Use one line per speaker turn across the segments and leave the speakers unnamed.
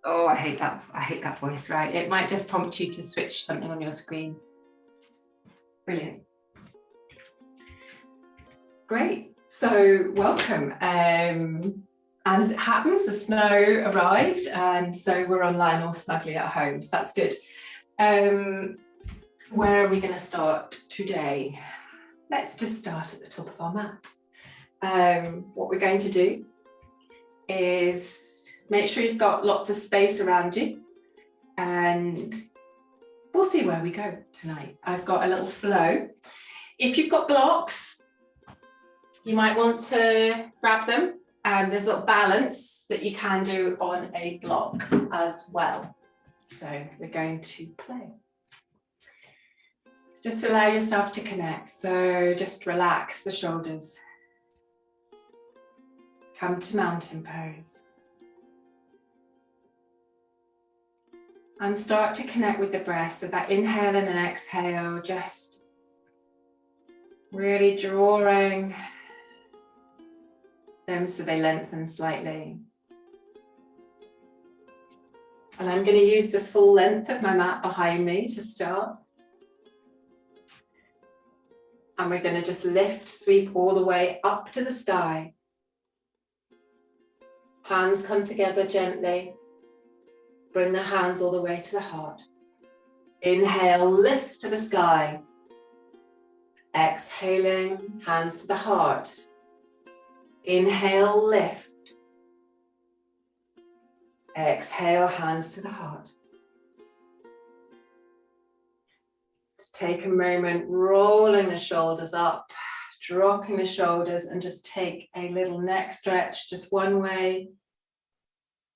Oh, I hate that voice, right? It might just prompt you to switch something on your screen. Brilliant. Great. So welcome. And as it happens, the snow arrived, and so we're online all snugly at home. So that's good. Where are we going to start today? Let's just start at the top of our mat. What we're going to do is make sure you've got lots of space around you, and we'll see where we go tonight. I've got a little flow. If you've got blocks, you might want to grab them. There's a balance that you can do on a block as well. So we're going to play. Just allow yourself to connect. So just relax the shoulders. Come to mountain pose. And start to connect with the breath. So that inhale and an exhale, just really drawing them so they lengthen slightly. And I'm going to use the full length of my mat behind me to start. And we're going to just lift, sweep all the way up to the sky. Hands come together gently. Bring the hands all the way to the heart. Inhale, lift to the sky. Exhaling, hands to the heart. Inhale, lift. Exhale, hands to the heart. Just take a moment, rolling the shoulders up, dropping the shoulders, and just take a little neck stretch, just one way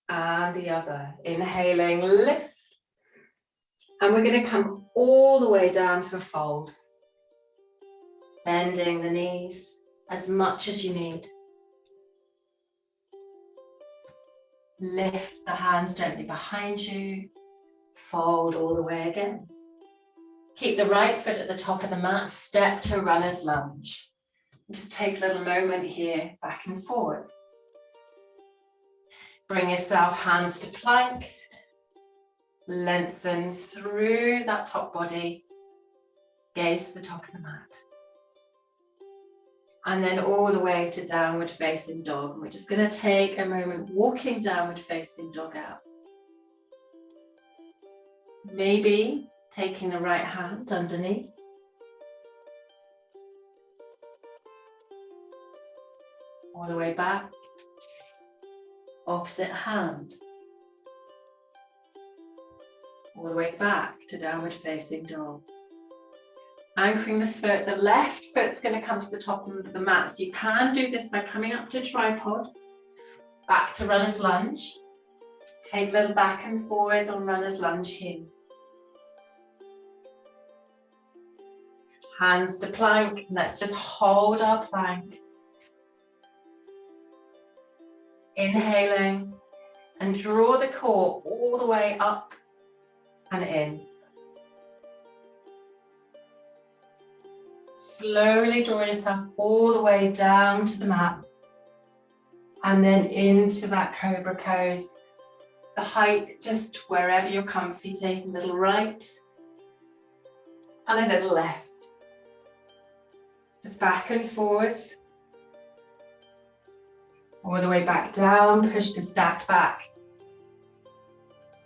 and the other. Inhaling, lift. And we're going to come all the way down to a fold. Bending the knees as much as you need. Lift the hands gently behind you. Fold all the way again. Keep the right foot at the top of the mat. Step to runner's lunge. Just take a little moment here, back and forwards. Bring yourself hands to plank. Lengthen through that top body. Gaze to the top of the mat. And then all the way to downward facing dog. And we're just going to take a moment walking downward facing dog out. Maybe taking the right hand underneath. All the way back. Opposite hand. All the way back to downward facing dog. Anchoring the foot, the left foot's going to come to the top of the mat. So you can do this by coming up to tripod, back to runner's lunge. Take a little back and forwards on runner's lunge here. Hands to plank. Let's just hold our plank. Inhaling and draw the core all the way up and in. Slowly draw yourself all the way down to the mat and then into that cobra pose. The height just wherever you're comfy, take a little right and a little left. Just back and forwards. All the way back down, push to stacked back.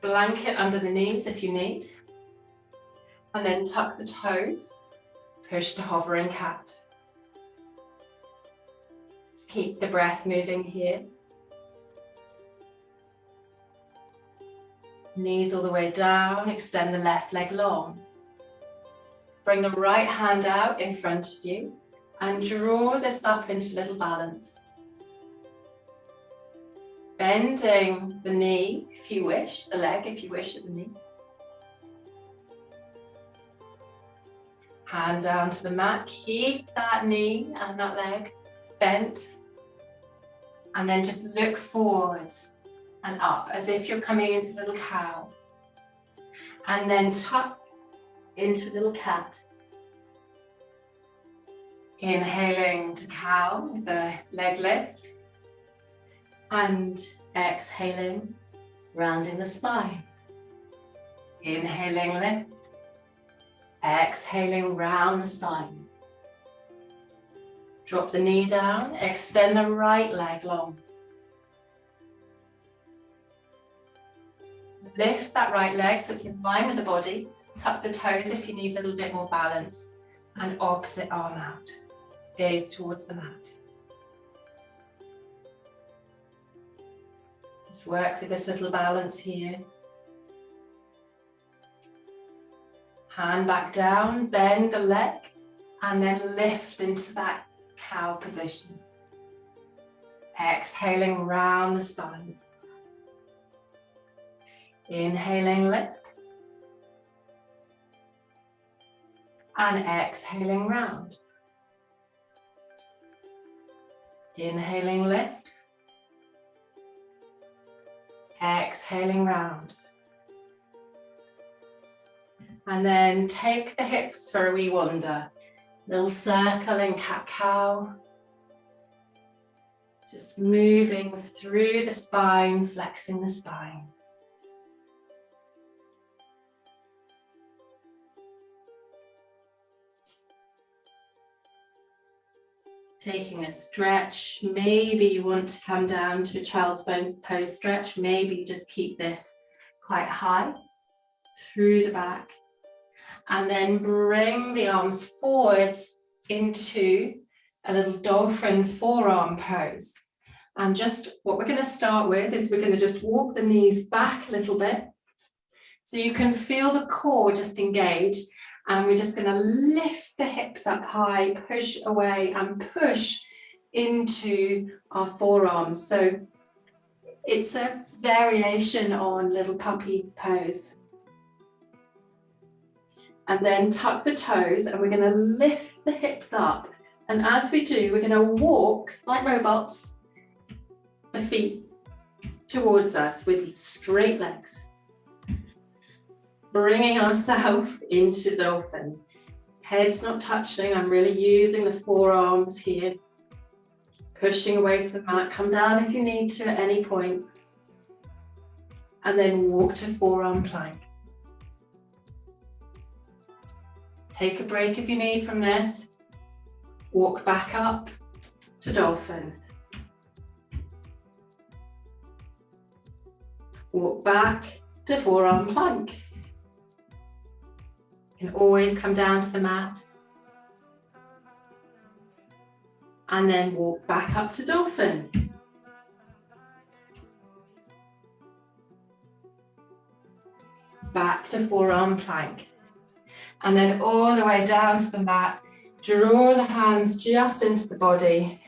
Blanket under the knees if you need. And then tuck the toes. Push to hovering cat. Just keep the breath moving here. Knees all the way down, extend the left leg long. Bring the right hand out in front of you and draw this up into little balance. Bending the knee if you wish, the leg if you wish at the knee. Hand down to the mat, keep that knee and that leg bent. And then just look forwards and up as if you're coming into little cow. And then tuck into little cat. Inhaling to cow with the leg lift. And exhaling rounding the spine. Inhaling, lift. Exhaling, round the spine. Drop the knee down, extend the right leg long. Lift that right leg so it's in line with the body. Tuck the toes if you need a little bit more balance. And opposite arm out. Gaze towards the mat. Just work with this little balance here. Hand back down, bend the leg, and then lift into that cow position. Exhaling round the spine. Inhaling, lift. And exhaling round. Inhaling, lift. Exhaling round. And then take the hips for a wee wander. Little circle in cat-cow. Just moving through the spine, flexing the spine. Taking a stretch, maybe you want to come down to a child's pose stretch. Maybe you just keep this quite high through the back. And then bring the arms forwards into a little dolphin forearm pose. And just what we're going to start with is we're going to just walk the knees back a little bit. So you can feel the core just engaged. And we're just going to lift the hips up high, push away and push into our forearms. So it's a variation on little puppy pose. And then tuck the toes and we're going to lift the hips up. And as we do, we're going to walk like robots, the feet towards us with straight legs. Bringing ourselves into dolphin. Head's not touching, I'm really using the forearms here. Pushing away from the mat, come down if you need to at any point. And then walk to forearm plank. Take a break if you need from this. Walk back up to dolphin. Walk back to forearm plank. You can always come down to the mat. And then walk back up to dolphin. Back to forearm plank. And then all the way down to the mat. Draw the hands just into the body.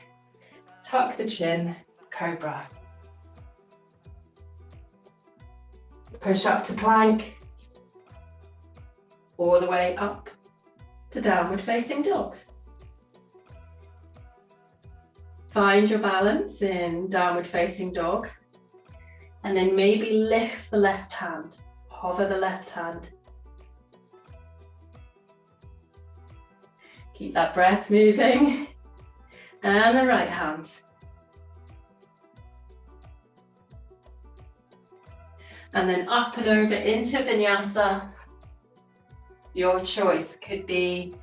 Tuck the chin, cobra. Push up to plank. All the way up to downward facing dog. Find your balance in downward facing dog. And then maybe lift the left hand. Hover the left hand. Keep that breath moving. And the right hand. And then up and over into vinyasa. Your choice could be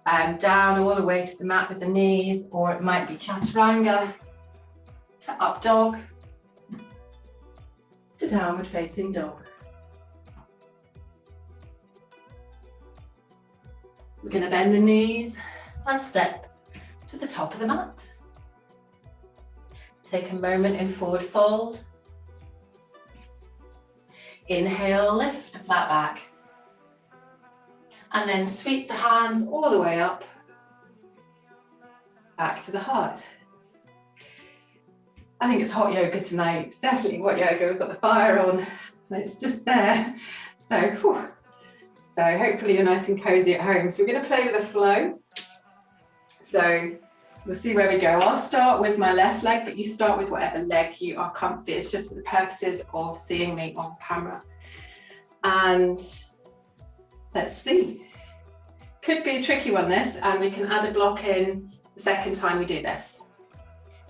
down all the way to the mat with the knees, or it might be chaturanga, to up dog, to downward facing dog. We're going to bend the knees and step to the top of the mat. Take a moment in forward fold. Inhale, lift a flat back. And then sweep the hands all the way up, back to the heart. I think it's hot yoga tonight. It's definitely hot yoga. We've got the fire on. It's just there. So hopefully you're nice and cozy at home. So we're going to play with the flow. So we'll see where we go. I'll start with my left leg, but you start with whatever leg you are comfy. It's just for the purposes of seeing me on camera. And let's see. Could be a tricky one, this, and we can add a block in the second time we do this.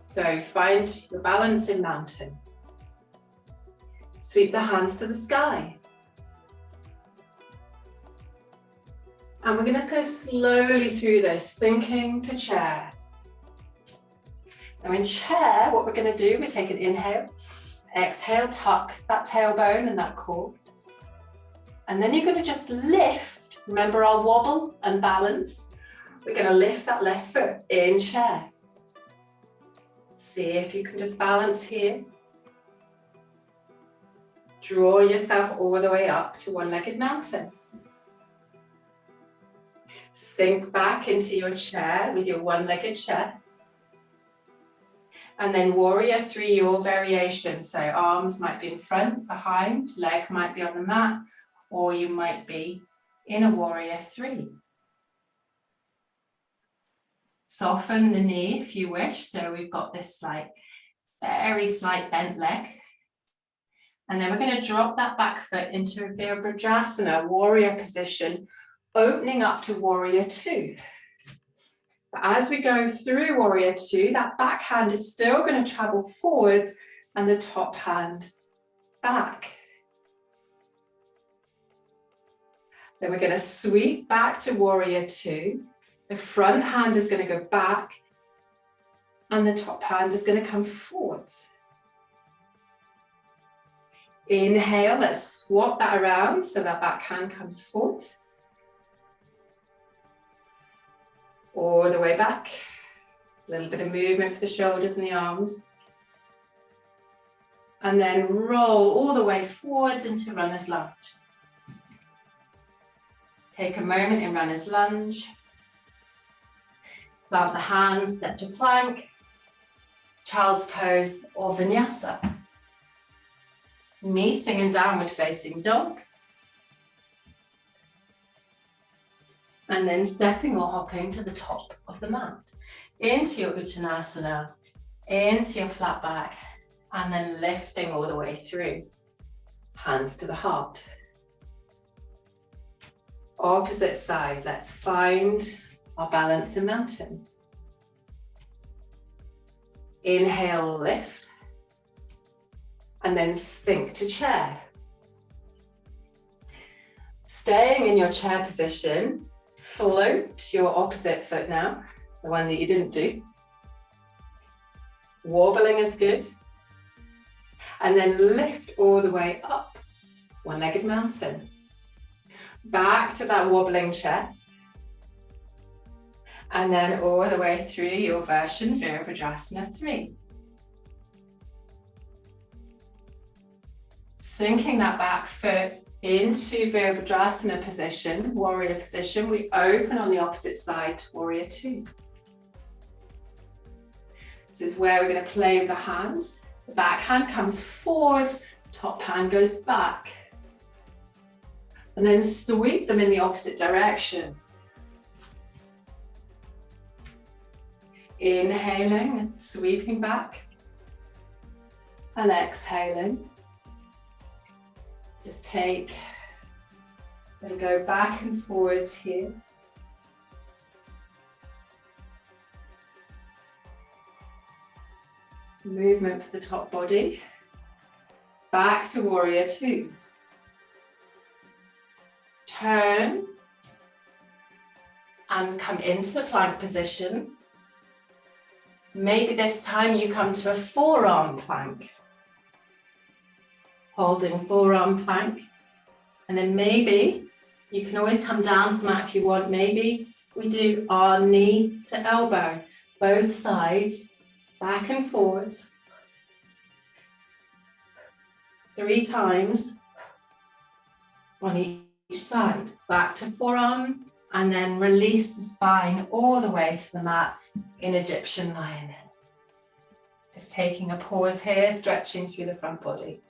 So find your balance in mountain. Sweep the hands to the sky. And we're going to go slowly through this, sinking to chair. Now in chair, what we're going to do, we take an inhale, exhale, tuck that tailbone and that core. And then you're going to just lift, remember our wobble and balance. We're going to lift that left foot in chair. See if you can just balance here. Draw yourself all the way up to one-legged mountain. Sink back into your chair with your one-legged chair. And then warrior three, your variation. So arms might be in front, behind, leg might be on the mat, or you might be in a warrior three. Soften the knee if you wish. So we've got this very slight bent leg. And then we're going to drop that back foot into a Virabhadrasana, warrior position, opening up to warrior two. But as we go through warrior two, that back hand is still going to travel forwards and the top hand back. Then we're going to sweep back to warrior two. The front hand is going to go back and the top hand is going to come forwards. Inhale, let's swap that around so that back hand comes forward. All the way back. A little bit of movement for the shoulders and the arms. And then roll all the way forwards into runner's lunge. Take a moment in runner's lunge. Plant the hands, step to plank, child's pose or vinyasa. Meeting in downward facing dog. And then stepping or hopping to the top of the mat. Into your Uttanasana, into your flat back, and then lifting all the way through. Hands to the heart. Opposite side, let's find our balance in mountain. Inhale, lift. And then sink to chair. Staying in your chair position, float your opposite foot now, the one that you didn't do. Wobbling is good. And then lift all the way up, one-legged mountain. Back to that wobbling chair. And then all the way through your version, Virabhadrasana 3. Sinking that back foot into Virabhadrasana position, warrior position. We open on the opposite side, warrior 2. This is where we're going to play with the hands. The back hand comes forwards, top hand goes back. And then sweep them in the opposite direction. Inhaling and sweeping back. And exhaling. Just take and go back and forwards here. Movement for the top body. Back to warrior 2. Turn and come into the plank position. Maybe this time you come to a forearm plank. Holding forearm plank. And then maybe you can always come down to the mat if you want. Maybe we do our knee to elbow, both sides, back and forwards. 3 times on each side. Back to forearm and then release the spine all the way to the mat in Egyptian Lion. Just taking a pause here, stretching through the front body.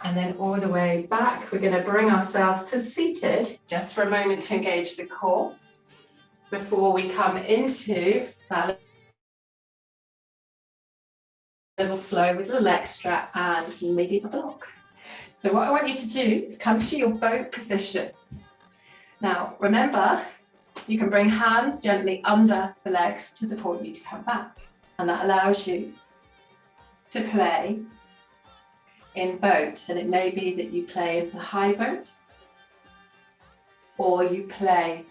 And then all the way back, we're going to bring ourselves to seated, just for a moment to engage the core, before we come into that little flow with a leg strap and maybe a block. So what I want you to do is come to your boat position. Now, remember, You can bring hands gently under the legs to support you to come back. And that allows you to play in boat. And it may be that you play into high boat, or you play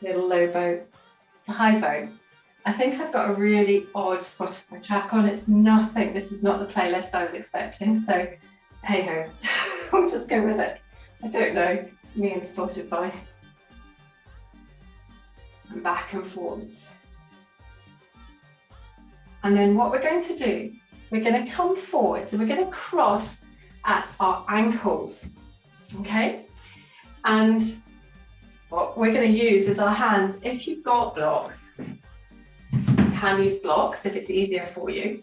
little low boat to high boat. I think I've got a really odd Spotify track on. It's nothing. This is not the playlist I was expecting. So hey ho, I'll just go with it. I don't know, me and Spotify. And back and forwards. And then what we're going to do, we're going to come forward. So we're going to cross at our ankles, okay? And what we're going to use is our hands. If you've got blocks, you can use blocks if it's easier for you.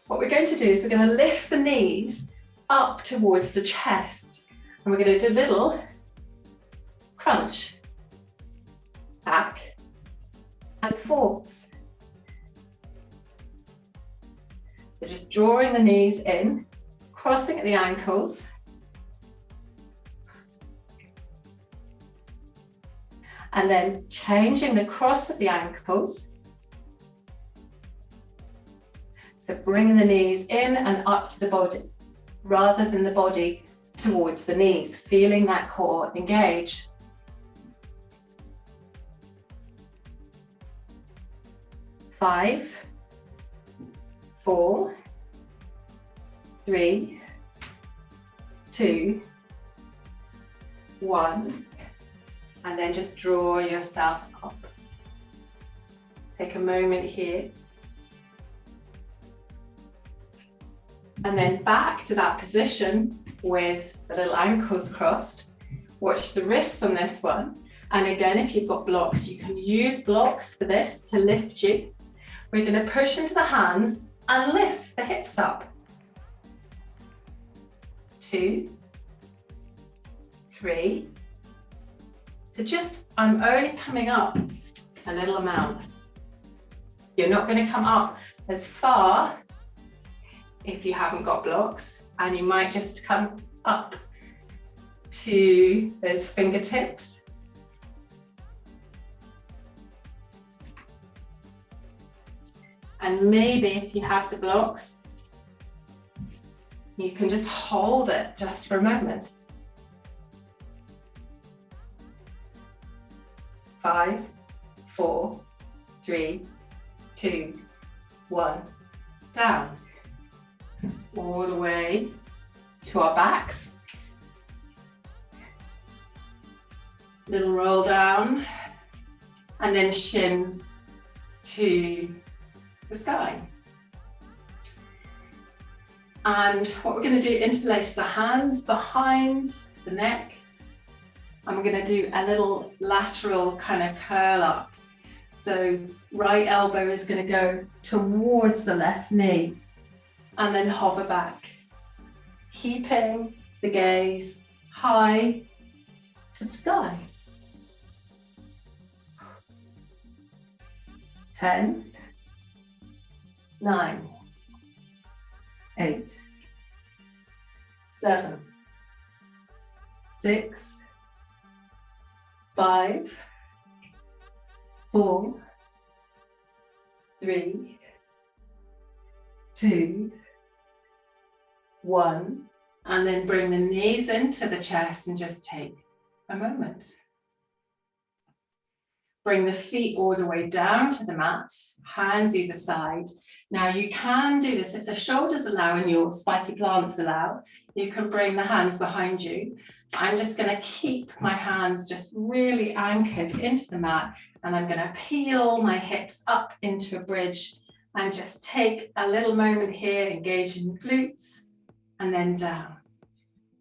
What we're going to do is we're going to lift the knees up towards the chest. And we're going to do a little crunch, back and forwards. So just drawing the knees in, crossing at the ankles. And then changing the cross of the ankles. So bring the knees in and up to the body, rather than the body towards the knees, feeling that core engage. Five, 4, 3, 2, 1, and then just draw yourself up. Take a moment here. And then back to that position with the little ankles crossed. Watch the wrists on this one. And again, if you've got blocks, you can use blocks for this to lift you. We're going to push into the hands and lift the hips up. 2, 3. So just, I'm only coming up a little amount. You're not going to come up as far if you haven't got blocks, and you might just come up to those fingertips. And maybe if you have the blocks, you can just hold it just for a moment. 5, 4, 3, 2, 1, down. All the way to our backs. Little roll down, and then shins to the sky. And what we're going to do, interlace the hands behind the neck, and we're going to do a little lateral kind of curl up. So right elbow is going to go towards the left knee, and then hover back, keeping the gaze high to the sky. 10, 9, 8, 7, 6, 5, 4, 3, 2, 1, and then bring the knees into the chest and just take a moment. Bring the feet all the way down to the mat, hands either side. Now you can do this if the shoulders allow and your spiky plants allow. You can bring the hands behind you. I'm just going to keep my hands just really anchored into the mat, and I'm going to peel my hips up into a bridge and just take a little moment here, engaging the glutes, and then down.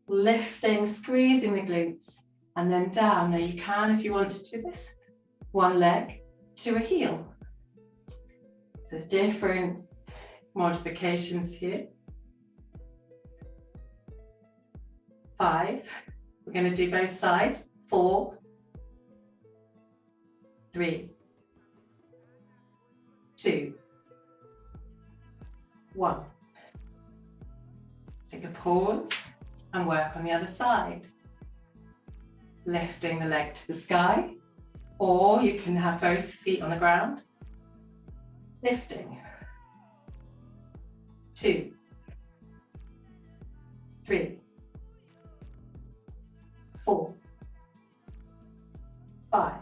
Lifting, squeezing the glutes, and then down. Now you can, if you want to do this, one leg to a heel. So there's different modifications here. 5, we're going to do both sides. 4, 3, 2, 1. Take a pause and work on the other side. lifting the leg to the sky, or you can have both feet on the ground. Lifting. 2, 3, 4, 5.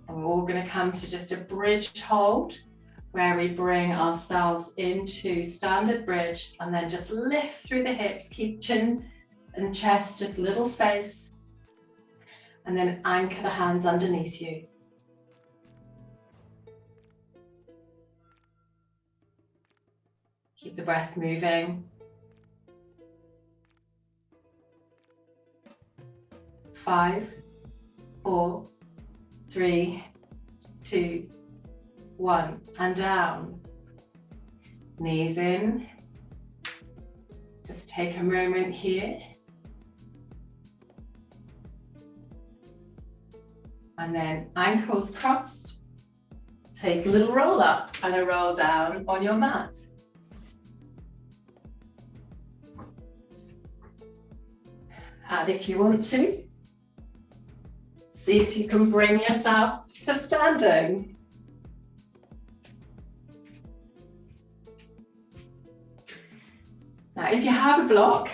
And we're all going to come to just a bridge hold where we bring ourselves into standard bridge and then just lift through the hips, keep chin and chest, just little space. And then anchor the hands underneath you. Keep the breath moving. 5, 4, 3, 2, 1, and down. Knees in. Just take a moment here. And then ankles crossed. Take a little roll up and a roll down on your mat. And if you want to, see if you can bring yourself to standing. Now, if you have a block,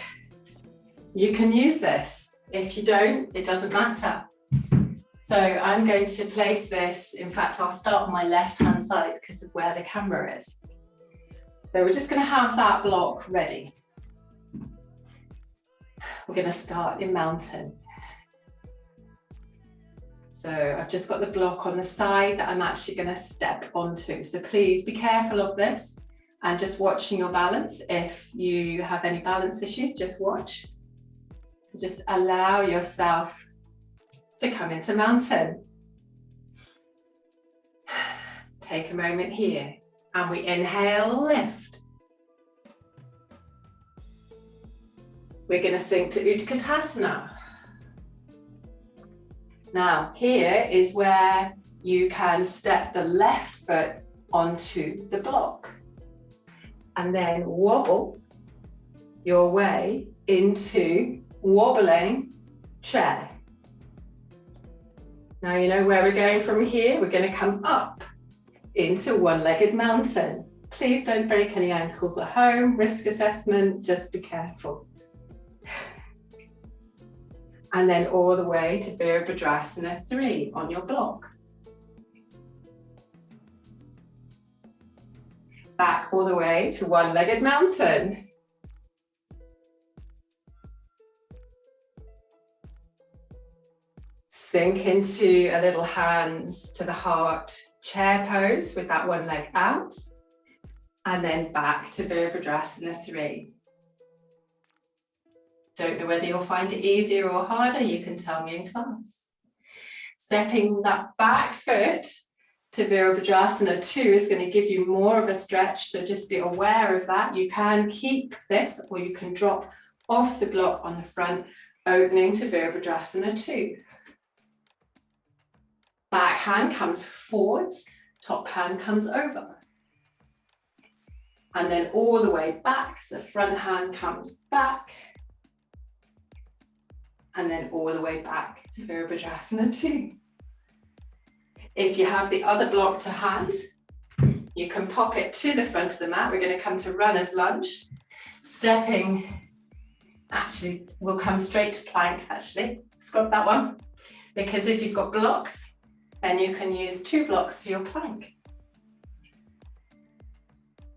you can use this. If you don't, it doesn't matter. So I'm going to place this, in fact, I'll start on my left-hand side because of where the camera is. So we're just going to have that block ready. We're going to start in mountain. So I've just got the block on the side that I'm actually going to step onto. So please be careful of this and just watching your balance. If you have any balance issues, just watch. Just allow yourself to come into mountain. Take a moment here and we inhale, lift. We're going to sink to Utkatasana. Now, here is where you can step the left foot onto the block and then wobble your way into wobbling chair. Now you know where we're going from here. We're going to come up into one-legged mountain. Please don't break any ankles at home. Risk assessment, just be careful. And then all the way to Virabhadrasana 3 on your block. Back all the way to one-legged mountain. Sink into a little hands to the heart chair pose with that one leg out. And then back to Virabhadrasana 3. Don't know whether you'll find it easier or harder, you can tell me in class. Stepping that back foot to Virabhadrasana 2 is going to give you more of a stretch, so just be aware of that. You can keep this or you can drop off the block on the front, opening to Virabhadrasana 2. Back hand comes forwards, top hand comes over. And then all the way back, so front hand comes back. And then all the way back to Virabhadrasana 2. If you have the other block to hand, you can pop it to the front of the mat. We're going to come to runner's lunge. Stepping, actually, we'll come straight to plank, actually. Scrub that one. Because if you've got blocks, then you can use 2 blocks for your plank.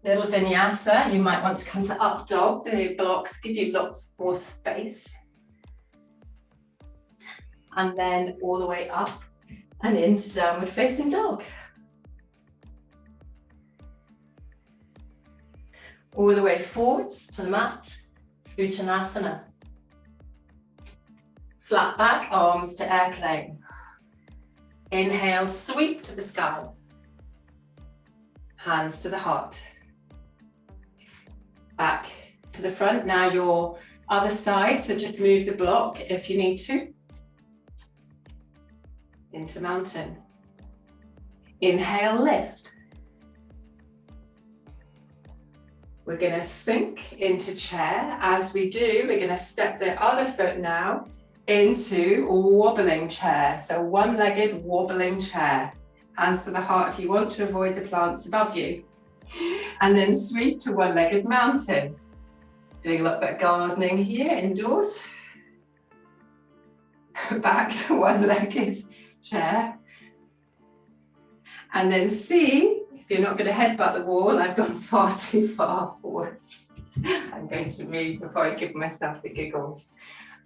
Little vinyasa, you might want to come to up dog. The blocks give you lots more space. And then all the way up and into downward facing dog. All the way forwards to the mat, Uttanasana. Flat back, arms to airplane. Inhale, sweep to the sky. Hands to the heart. Back to the front. Now your other side, so just move the block if you need to. Into mountain. Inhale, lift. We're going to sink into chair. As we do, we're going to step the other foot now into a wobbling chair. So one-legged wobbling chair. Hands to the heart if you want to avoid the plants above you. And then sweep to one-legged mountain. Doing a little bit of gardening here indoors. Back to one-legged chair. And then see, if you're not going to headbutt the wall, I've gone far too far forwards. I'm going to move before I give myself the giggles.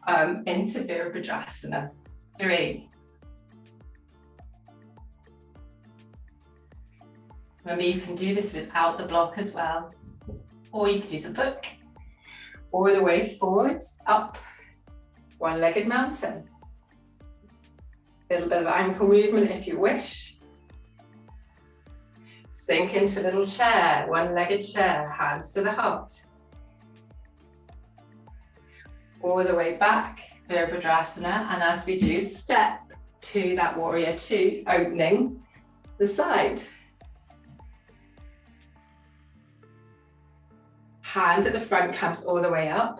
Into Virabhadrasana. 3. Remember, you can do this without the block as well, or you can use a book. All the way forwards, up, one-legged mountain. A little bit of ankle movement if you wish. Sink into a little chair, one-legged chair, hands to the heart. All the way back, Virabhadrasana, and as we do, step to that warrior 2, opening the side. Hand at the front comes all the way up,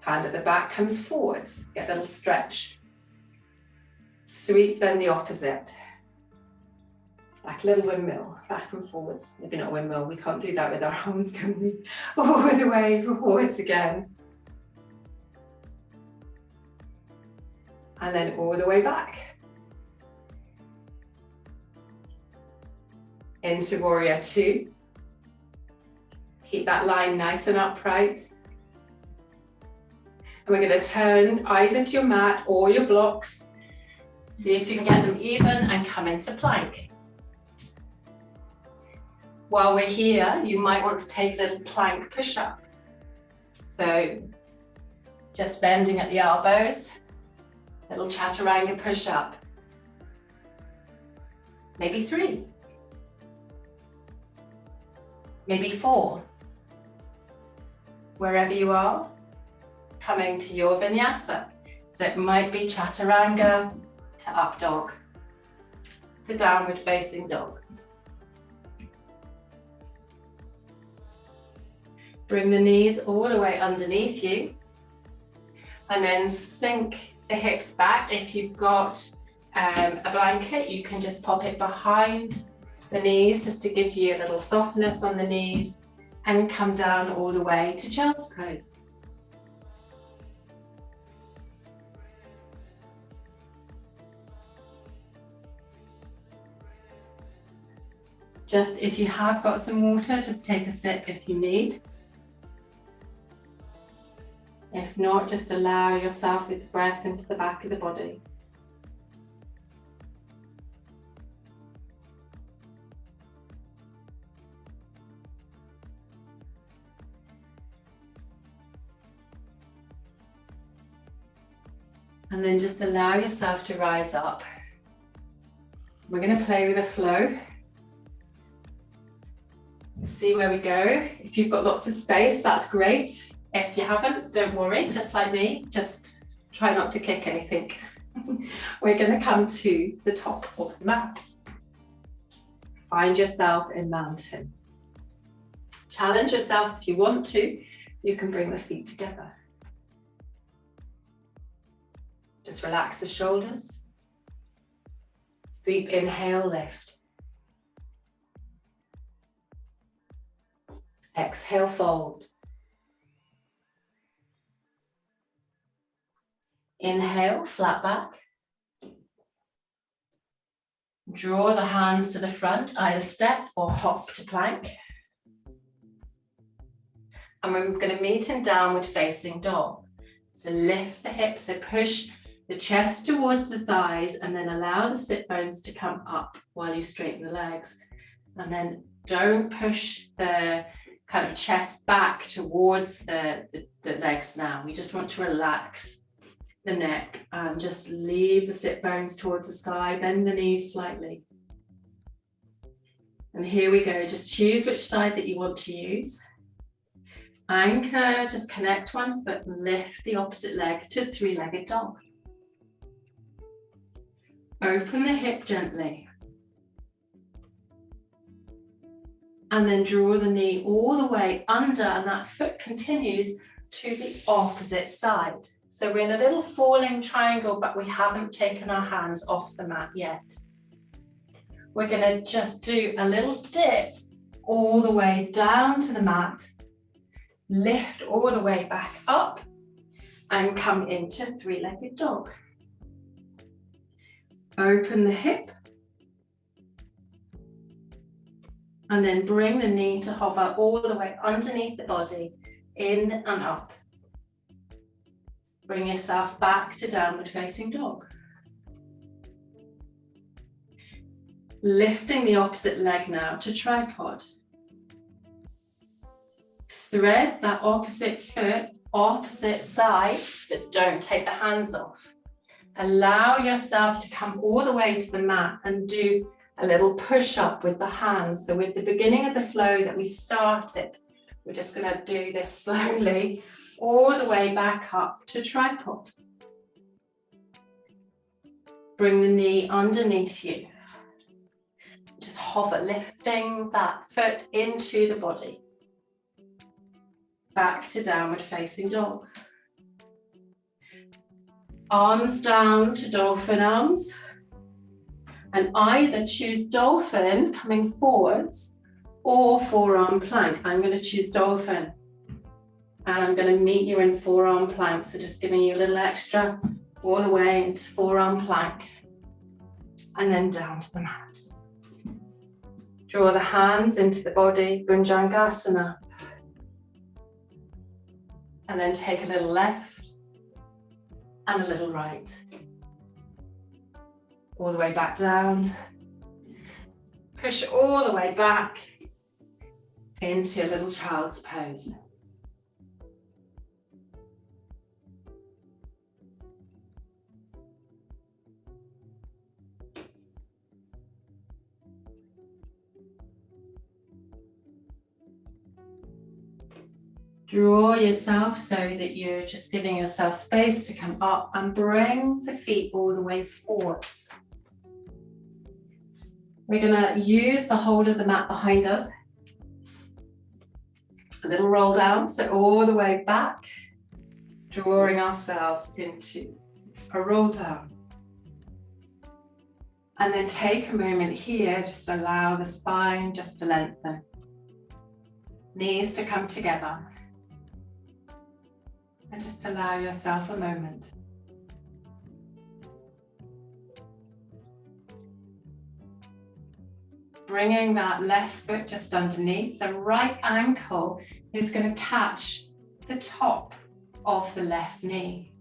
hand at the back comes forwards, get a little stretch. Sweep then the opposite, like a little windmill, back and forwards. Maybe not a windmill, we can't do that with our arms, can we? All the way forwards again. And then all the way back. Into warrior 2. Keep that line nice and upright. And we're going to turn either to your mat or your blocks. See if you can get them even and come into plank. While we're here, you might want to take a little plank push-up. So just bending at the elbows, little chaturanga push-up. Maybe 3. Maybe 4. Wherever you are, coming to your vinyasa. So it might be chaturanga to up dog, to downward facing dog. Bring the knees all the way underneath you, and then sink the hips back. If you've got a blanket, you can just pop it behind the knees just to give you a little softness on the knees, and come down all the way to child's pose. Just if you have got some water, just take a sip if you need. If not, just allow yourself with breath into the back of the body. And then just allow yourself to rise up. We're going to play with the flow. See where we go. If you've got lots of space, that's great. If you haven't, don't worry, just like me, just try not to kick anything. We're going to come to the top of the mat. Find yourself in mountain. Challenge yourself if you want to. You can bring the feet together. Just relax the shoulders. Sweep, inhale, lift. Exhale, fold. Inhale, flat back. Draw the hands to the front, either step or hop to plank. And we're going to meet in downward facing dog. So lift the hips, so push the chest towards the thighs, and then allow the sit bones to come up while you straighten the legs. And then don't push the kind of chest back towards the legs now. We just want to relax the neck and just leave the sit bones towards the sky, bend the knees slightly. And here we go, just choose which side that you want to use. Anchor, just connect one foot and lift the opposite leg to three-legged dog. Open the hip gently. And then draw the knee all the way under, and that foot continues to the opposite side.
So we're in a little falling triangle, but we haven't taken our hands off the mat yet. We're going to just do a little dip all the way down to the mat, lift all the way back up, and come into three-legged dog. Open the hip, and then bring the knee to hover all the way underneath the body, in and up. Bring yourself back to downward facing dog. Lifting the opposite leg now to tripod. Thread that opposite foot, opposite side, but don't take the hands off. Allow yourself to come all the way to the mat and do a little push up with the hands. So with the beginning of the flow that we started, we're just going to do this slowly all the way back up to tripod. Bring the knee underneath you. Just hover, lifting that foot into the body. Back to downward facing dog. Arms down to dolphin arms. And either choose dolphin coming forwards or forearm plank. I'm going to choose dolphin. And I'm going to meet you in forearm plank. So just giving you a little extra all the way into forearm plank. And then down to the mat. Draw the hands into the body, Bhujangasana. And then take a little left and a little right. All the way back down. Push all the way back into a little child's pose. Draw yourself so that you're just giving yourself space to come up and bring the feet all the way forwards. We're going to use the hold of the mat behind us. A little roll down, so all the way back, drawing ourselves into a roll down. And then take a moment here, just allow the spine just to lengthen. Knees to come together. And just allow yourself a moment. Bringing that left foot just underneath, the right ankle is going to catch the top of the left knee.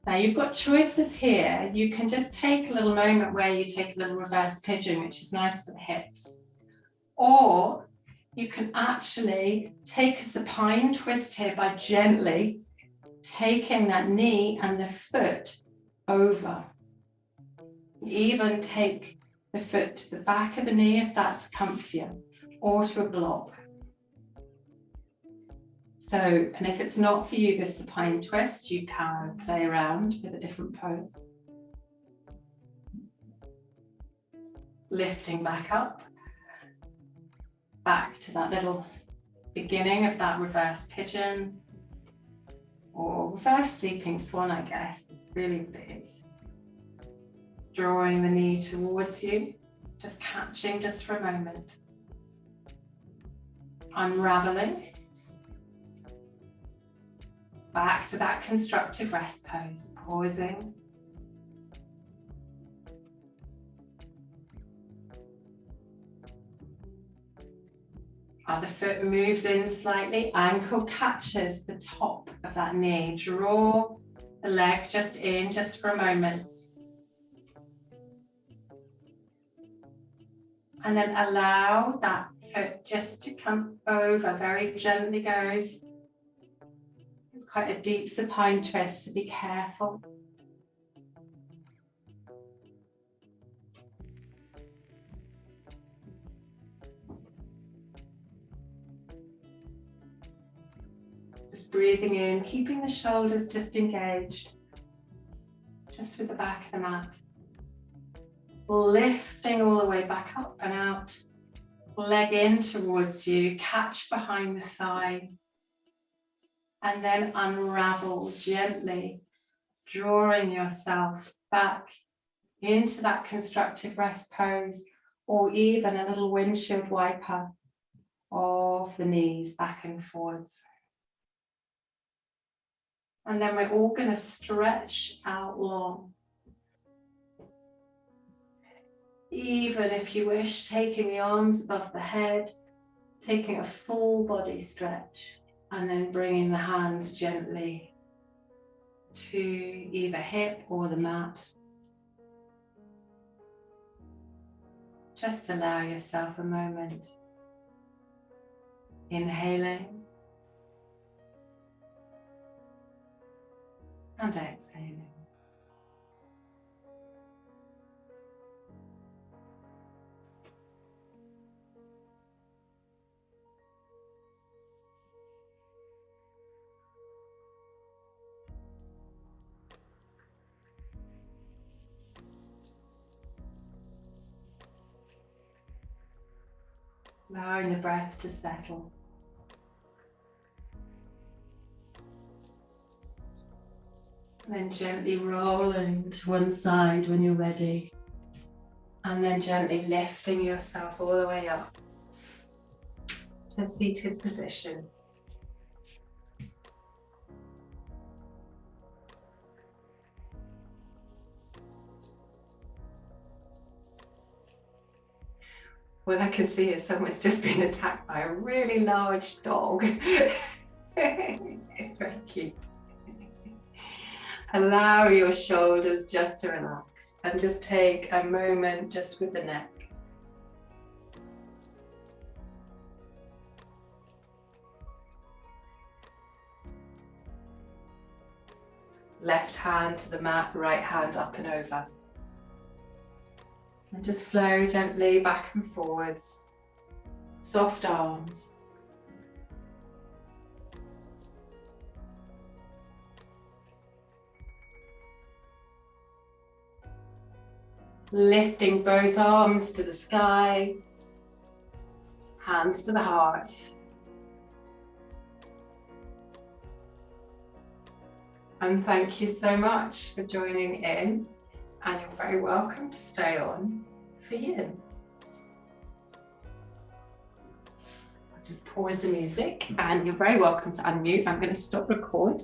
Now you've got choices here. You can just take a little moment where you take a little reverse pigeon, which is nice for the hips. Or you can actually take a supine twist here by gently taking that knee and the foot over. Even take the foot to the back of the knee if that's comfier, or to a block. So, and if it's not for you, this supine twist, you can play around with a different pose. Lifting back up. Back to that little beginning of that reverse pigeon or reverse sleeping swan, I guess, is really what it is. Drawing the knee towards you, just catching just for a moment. Unraveling. Back to that constructive rest pose, pausing. Other foot moves in slightly, ankle catches the top of that knee. Draw the leg just in, just for a moment. And then allow that foot just to come over, very gently goes. It's quite a deep supine twist, so be careful. Just breathing in, keeping the shoulders just engaged, just with the back of the mat. Lifting all the way back up and out. Leg in towards you, catch behind the thigh. and then unravel gently, drawing yourself back into that constructive rest pose, or even a little windshield wiper of the knees back and forwards. And then we're all going to stretch out long. Even if you wish, taking the arms above the head, taking a full body stretch, and then bringing the hands gently to either hip or the mat. Just allow yourself a moment. Inhaling and exhaling. Allowing the breath to settle. And then gently rolling to one side when you're ready. And then gently lifting yourself all the way up to a seated position. What I can see is someone's just been attacked by a really large dog. Very cute. Allow your shoulders just to relax and just take a moment just with the neck. Left hand to the mat, right hand up and over. And just flow gently back and forwards. Soft arms. Lifting both arms to the sky, hands to the heart. And thank you so much for joining in, and you're very welcome to stay on for yin. I'll just pause the music and you're very welcome to unmute. I'm going to stop record.